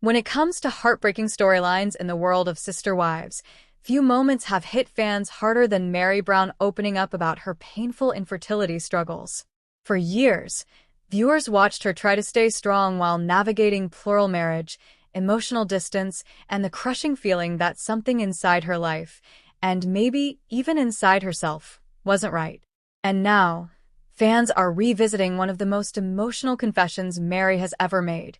When it comes to heartbreaking storylines in the world of Sister Wives, few moments have hit fans harder than Meri Brown opening up about her painful infertility struggles. For years, viewers watched her try to stay strong while navigating plural marriage, emotional distance, and the crushing feeling that something inside her life, and maybe even inside herself, wasn't right. And now, fans are revisiting one of the most emotional confessions Meri has ever made,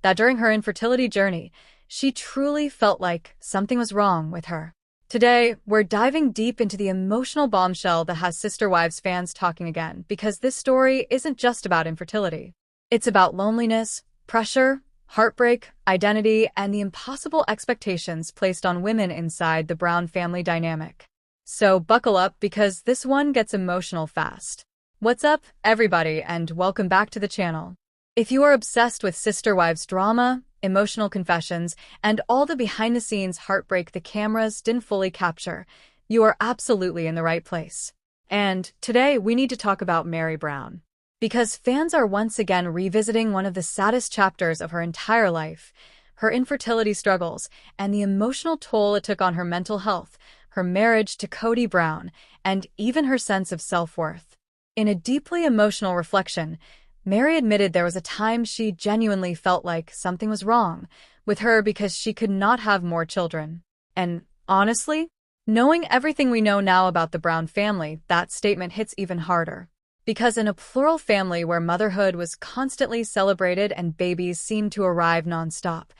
that during her infertility journey, she truly felt like something was wrong with her. Today, we're diving deep into the emotional bombshell that has Sister Wives fans talking again, because this story isn't just about infertility. It's about loneliness, pressure, heartbreak, identity, and the impossible expectations placed on women inside the Brown family dynamic. So buckle up because this one gets emotional fast. What's up, everybody, and welcome back to the channel. If you are obsessed with Sister Wives drama, emotional confessions, and all the behind-the-scenes heartbreak the cameras didn't fully capture, you are absolutely in the right place. And today we need to talk about Meri Brown. Because fans are once again revisiting one of the saddest chapters of her entire life, her infertility struggles, and the emotional toll it took on her mental health, her marriage to Kody Brown, and even her sense of self-worth. In a deeply emotional reflection, Meri admitted there was a time she genuinely felt like something was wrong with her because she could not have more children. And honestly, knowing everything we know now about the Brown family, that statement hits even harder. Because in a plural family where motherhood was constantly celebrated and babies seemed to arrive nonstop,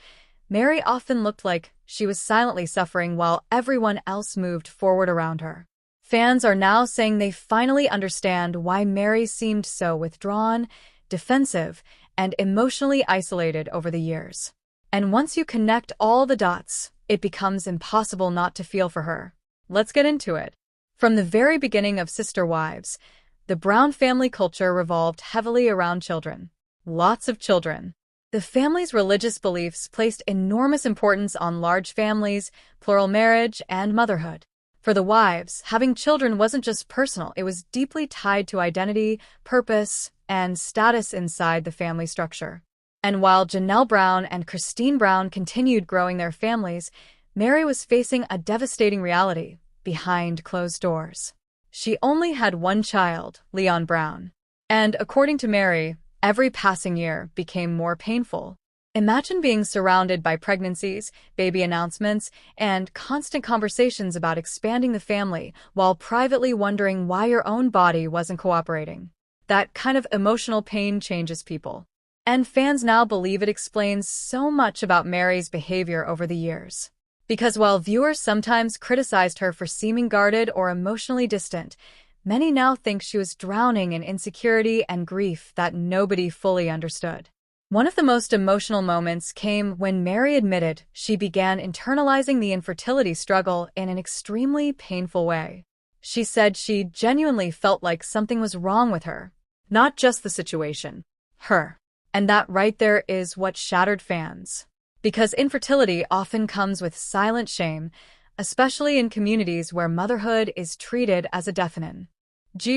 Meri often looked like she was silently suffering while everyone else moved forward around her. Fans are now saying they finally understand why Meri seemed so withdrawn, defensive, and emotionally isolated over the years. And once you connect all the dots, it becomes impossible not to feel for her. Let's get into it. From the very beginning of Sister Wives, the Brown family culture revolved heavily around children. Lots of children. The family's religious beliefs placed enormous importance on large families, plural marriage, and motherhood. For the wives, having children wasn't just personal, it was deeply tied to identity, purpose, and status inside the family structure. And while Janelle Brown and Christine Brown continued growing their families, Meri was facing a devastating reality behind closed doors. She only had one child, Leon Brown. And according to Meri, every passing year became more painful. Imagine being surrounded by pregnancies, baby announcements, and constant conversations about expanding the family while privately wondering why your own body wasn't cooperating. That kind of emotional pain changes people. And fans now believe it explains so much about Meri's behavior over the years. Because while viewers sometimes criticized her for seeming guarded or emotionally distant, many now think she was drowning in insecurity and grief that nobody fully understood. One of the most emotional moments came when Meri admitted she began internalizing the infertility struggle in an extremely painful way. She said she genuinely felt like something was wrong with her, not just the situation, her. And that right there is what shattered fans. Because infertility often comes with silent shame, especially in communities where motherhood is treated as a definite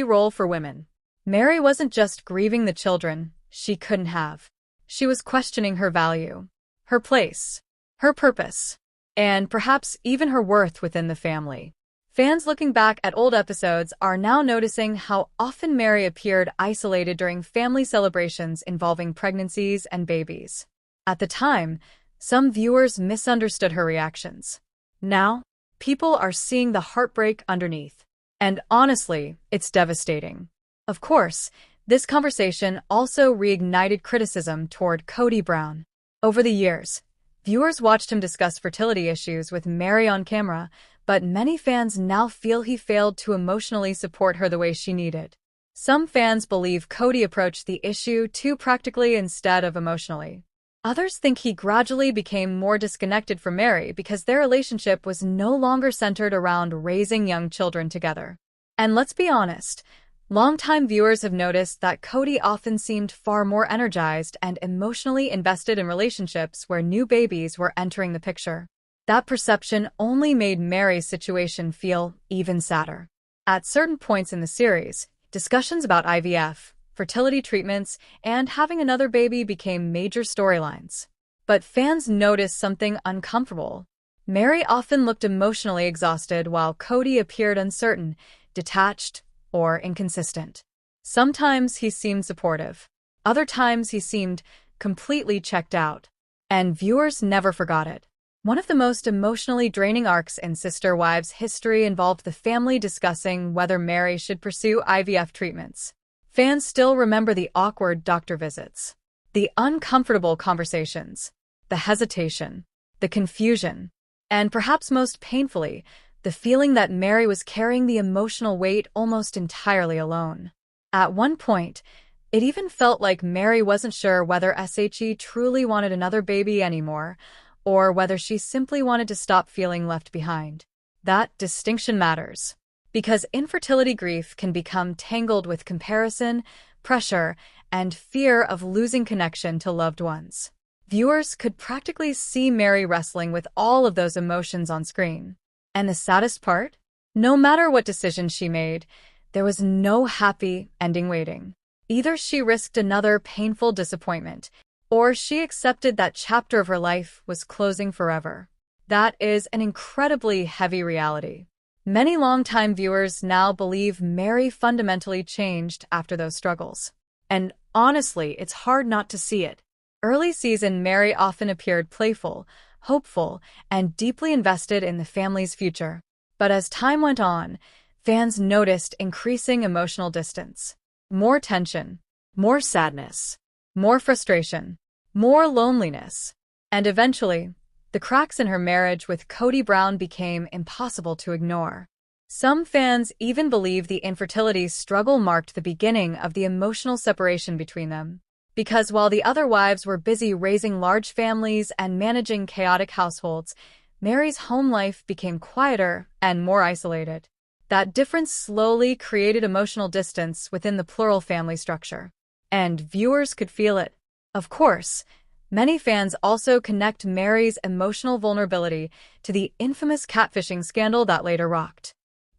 role for women. Meri wasn't just grieving the children she couldn't have. She was questioning her value, her place, her purpose, and perhaps even her worth within the family. Fans looking back at old episodes are now noticing how often Meri appeared isolated during family celebrations involving pregnancies and babies. At the time, some viewers misunderstood her reactions. Now, people are seeing the heartbreak underneath. And honestly, it's devastating. Of course, this conversation also reignited criticism toward Kody Brown. Over the years, viewers watched him discuss fertility issues with Meri on camera, but many fans now feel he failed to emotionally support her the way she needed. Some fans believe Kody approached the issue too practically instead of emotionally. Others think he gradually became more disconnected from Meri because their relationship was no longer centered around raising young children together. And let's be honest, longtime viewers have noticed that Kody often seemed far more energized and emotionally invested in relationships where new babies were entering the picture. That perception only made Meri's situation feel even sadder. At certain points in the series, discussions about IVF, fertility treatments, and having another baby became major storylines. But fans noticed something uncomfortable. Meri often looked emotionally exhausted while Cody appeared uncertain, detached, or inconsistent. Sometimes he seemed supportive. Other times he seemed completely checked out. And viewers never forgot it. One of the most emotionally draining arcs in Sister Wives history involved the family discussing whether Meri should pursue IVF treatments. Fans still remember the awkward doctor visits, the uncomfortable conversations, the hesitation, the confusion, and perhaps most painfully, the feeling that Meri was carrying the emotional weight almost entirely alone. At one point, it even felt like Meri wasn't sure whether SHE truly wanted another baby anymore, or whether she simply wanted to stop feeling left behind. That distinction matters, because infertility grief can become tangled with comparison, pressure, and fear of losing connection to loved ones. Viewers could practically see Meri wrestling with all of those emotions on screen. And the saddest part? No matter what decision she made, there was no happy ending waiting. Either she risked another painful disappointment, or she accepted that chapter of her life was closing forever. That is an incredibly heavy reality. Many longtime viewers now believe Meri fundamentally changed after those struggles. And honestly, it's hard not to see it. Early season Meri often appeared playful, hopeful, and deeply invested in the family's future. But as time went on, fans noticed increasing emotional distance. More tension, more sadness, more frustration, more loneliness. And eventually, the cracks in her marriage with Cody Brown became impossible to ignore. Some fans even believe the infertility struggle marked the beginning of the emotional separation between them. Because while the other wives were busy raising large families and managing chaotic households, Meri's home life became quieter and more isolated. That difference slowly created emotional distance within the plural family structure. And viewers could feel it. Of course, many fans also connect Meri's emotional vulnerability to the infamous catfishing scandal that later rocked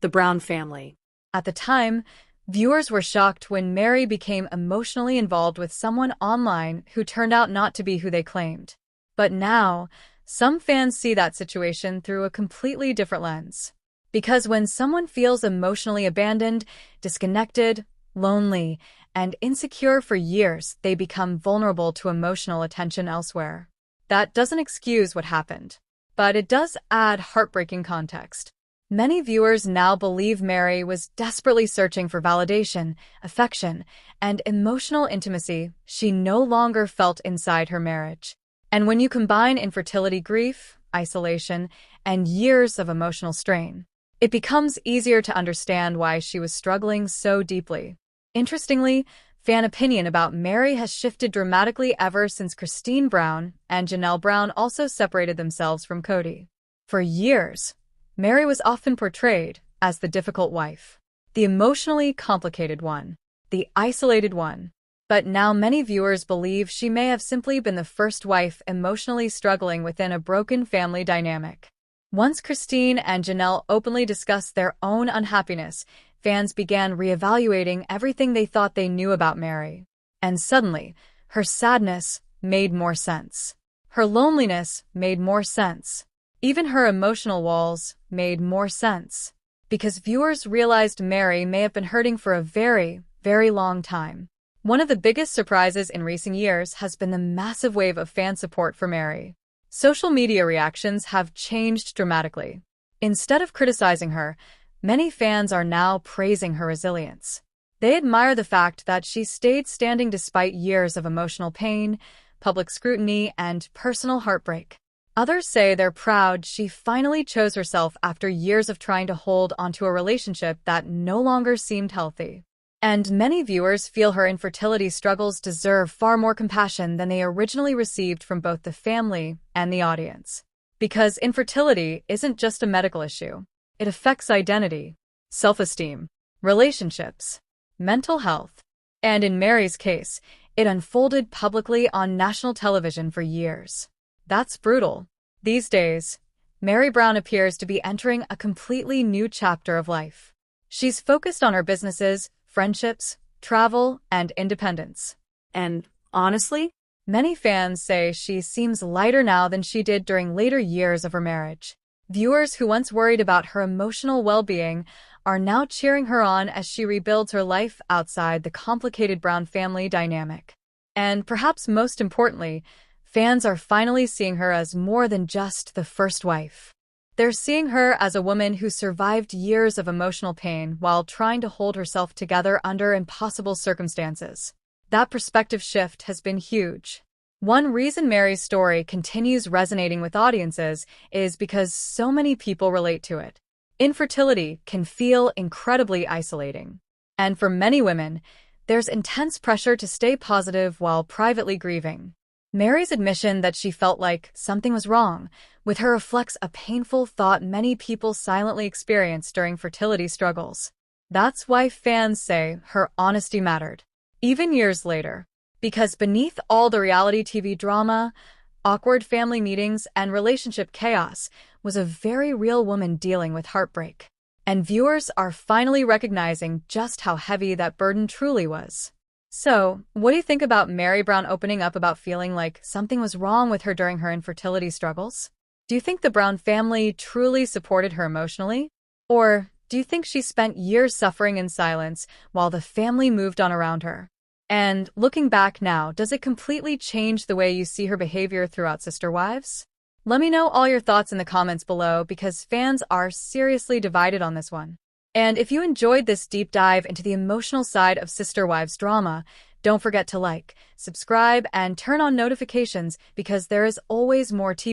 the Brown family. At the time, viewers were shocked when Meri became emotionally involved with someone online who turned out not to be who they claimed. But now, some fans see that situation through a completely different lens. Because when someone feels emotionally abandoned, disconnected, lonely, and insecure for years, they become vulnerable to emotional attention elsewhere. That doesn't excuse what happened, but it does add heartbreaking context. Many viewers now believe Meri was desperately searching for validation, affection, and emotional intimacy she no longer felt inside her marriage. And when you combine infertility grief, isolation, and years of emotional strain, it becomes easier to understand why she was struggling so deeply. Interestingly, fan opinion about Meri has shifted dramatically ever since Christine Brown and Janelle Brown also separated themselves from Cody. For years, Meri was often portrayed as the difficult wife, the emotionally complicated one, the isolated one. But now many viewers believe she may have simply been the first wife emotionally struggling within a broken family dynamic. Once Christine and Janelle openly discussed their own unhappiness, fans began reevaluating everything they thought they knew about Meri. And suddenly, her sadness made more sense. Her loneliness made more sense. Even her emotional walls made more sense. Because viewers realized Meri may have been hurting for a very, very long time. One of the biggest surprises in recent years has been the massive wave of fan support for Meri. Social media reactions have changed dramatically. Instead of criticizing her, many fans are now praising her resilience. They admire the fact that she stayed standing despite years of emotional pain, public scrutiny, and personal heartbreak. Others say they're proud she finally chose herself after years of trying to hold onto a relationship that no longer seemed healthy. And many viewers feel her infertility struggles deserve far more compassion than they originally received from both the family and the audience. Because infertility isn't just a medical issue. It affects identity, self-esteem, relationships, mental health. And in Meri's case, it unfolded publicly on national television for years. That's brutal. These days, Meri Brown appears to be entering a completely new chapter of life. She's focused on her businesses, friendships, travel, and independence. And honestly, Many fans say she seems lighter now than she did during later years of her marriage. Viewers who once worried about her emotional well-being are now cheering her on as she rebuilds her life outside the complicated Brown family dynamic. And perhaps most importantly, fans are finally seeing her as more than just the first wife. They're seeing her as a woman who survived years of emotional pain while trying to hold herself together under impossible circumstances. That perspective shift has been huge. One reason Meri's story continues resonating with audiences is because so many people relate to it. Infertility can feel incredibly isolating. And for many women, there's intense pressure to stay positive while privately grieving. Meri's admission that she felt like something was wrong with her reflects a painful thought many people silently experience during fertility struggles. That's why fans say her honesty mattered, even years later. Because beneath all the reality TV drama, awkward family meetings, and relationship chaos was a very real woman dealing with heartbreak. And viewers are finally recognizing just how heavy that burden truly was. So, what do you think about Meri Brown opening up about feeling like something was wrong with her during her infertility struggles? Do you think the Brown family truly supported her emotionally? Or do you think she spent years suffering in silence while the family moved on around her? And looking back now, does it completely change the way you see her behavior throughout Sister Wives? Let me know all your thoughts in the comments below because fans are seriously divided on this one. And if you enjoyed this deep dive into the emotional side of Sister Wives drama, don't forget to like, subscribe, and turn on notifications because there is always more TV.